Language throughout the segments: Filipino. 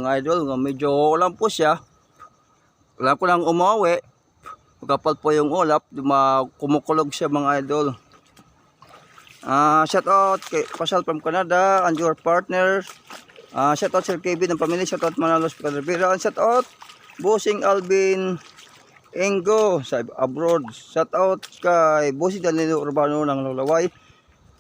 mga idol. Medyo ulan po siya. Wala ko lang umuwi. Magkapal po yung ulap. Kumukulog siya mga idol. Shout out kay Pasal from Canada and your partner. Shout out Sir Kevin ng pamilya. Shout out Manalos Rivera. And shout out Bossing Alvin Engo sa abroad. Shout out kay Bossing Danilo Urbano ng Lulaway.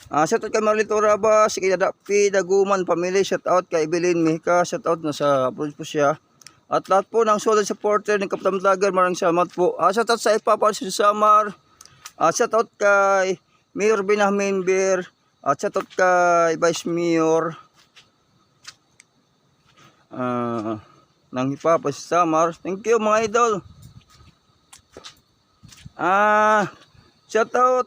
Shout out kay Marlito Rabas, kay P. Daguman pamilya. Shout out kay Evelyn Mika. Shout out na sa abroad po siya. At lahat po ng solid supporter ng Kapitan Vlogger, maraming salamat po. Shout out sa Ipapa si Samar. Shout out kay Mayor Benjamin Beer. At shout out kay Vice Mayor ng Ipapa si Samar. Thank you mga idol. Shout out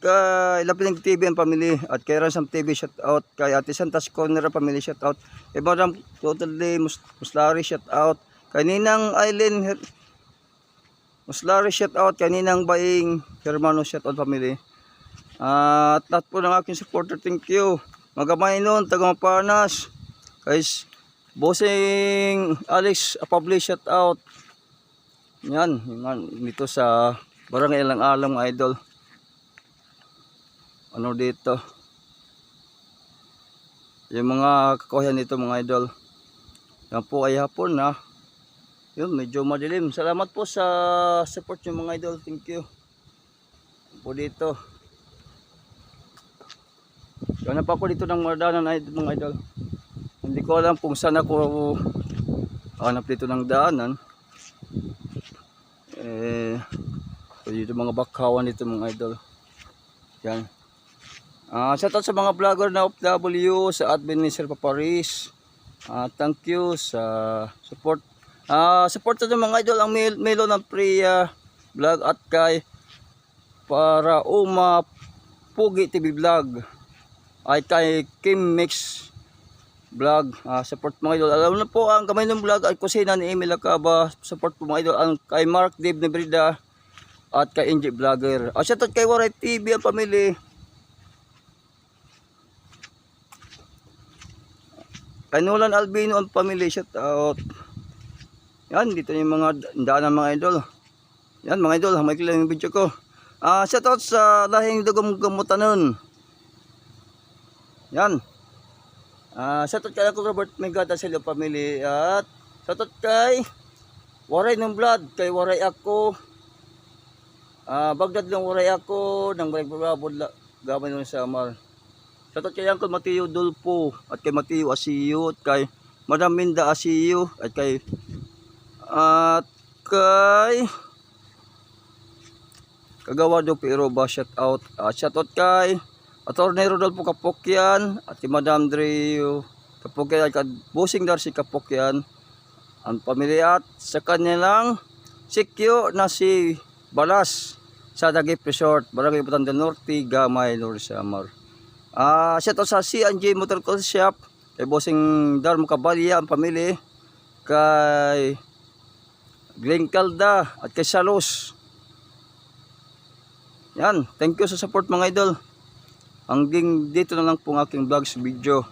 kay Lapiling TV ang pamilya at kay Ransam TV, shout out kay Ate Santas Corner pamilya, shout out kay Madam Totally Muslari, shout out kay Ninang Aileen Muslari, shout out kay Ninang Baing Hermano, shout out pamilya. At lahat po ng aking supporter, thank you. Magamay nun, taga Mapanas, kay Bossing Alex Publish, shout out. Yan dito sa Barangay Lang Alam idol. Ano dito, yung mga kakuhayan dito mga idol. Yan po ay hapon na. Yun, medyo madilim. Salamat po sa support nyo mga idol. Thank you. Yan po dito. Yan pa ako dito ng daanan mga idol. Hindi ko alam kung saan ako hanap dito ng daanan. Dito mga bakawan dito mga idol. Yan. Shout out sa mga vlogger na OFW, sa admin ni Sir Paparis. Thank you sa support. Support sa mga idol ang Melo ng Priya Vlog at kay para Pugi TV Vlog ay kay Kim Mix Vlog. Support mga idol. Alam na po ang kamay ng vlog ay kusina ni Emil Acaba. Support po mga idol ang kay Mark Dave Nebrida at kay NJ Vlogger. Shout out kay Waray TV ang pamilya. Kay Nolan Albino ang pamilya, shout out. Yan, dito yung mga daanan mga idol. Yan mga idol, hamay ko lang yung video ko. Shout out sa lahing dugong gamutanon. Yan. Shout out kay Robert Megata sa iyong pamilya. At shout out kay Waray ng Blood, kay Waray ako. Bagdad ng Waray ako, ng Barabod gamay ng Samar. Shoutout kay Uncle Mateo Dulpo at kay Mateo Asiyo at kay Madam Minda Asiyo at kay Kagawado Piroba, shout out. Shoutout kay Attorney Rodolfo Kapokyan at kay Madam Dreo Kapokyan at kay Bossing Darcy Kapokyan ang pamilya at sa kanilang sikyo na si Balas sa Dagip Resort, Barangay Butang del Norte, Gamay, North Samar. Shout out sa C&J Motor Shop, kay Bossing Darmo Cabalya ang pamilya, kay Glenn Calda at kay Salos. Yan, thank you sa support mga idol. Hanggang dito na lang po ang aking vlogs video.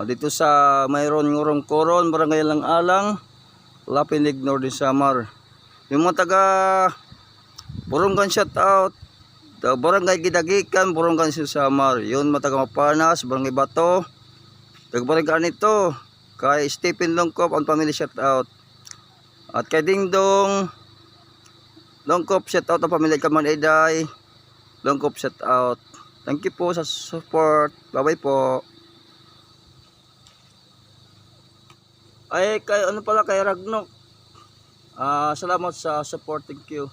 Dito sa mayroon ngurong koron, Barangay Lang Alang, Lapinig, Northern Samar. Yung mga taga Burungan, shout out. Barangay Gidagikan, Burungan si Samar. Yun, mataga Mapanas, Barangay Bato. Barangay nito, kay Stephen Longkop, ang pamilya, shout out. At kay Dingdong Longkop, shout out ang pamilya Kaman Eday. Longkop, shout out. Thank you po sa support. Bye bye po. Ay, kay ano pala kay Ragnok. Salamat sa support. Thank you.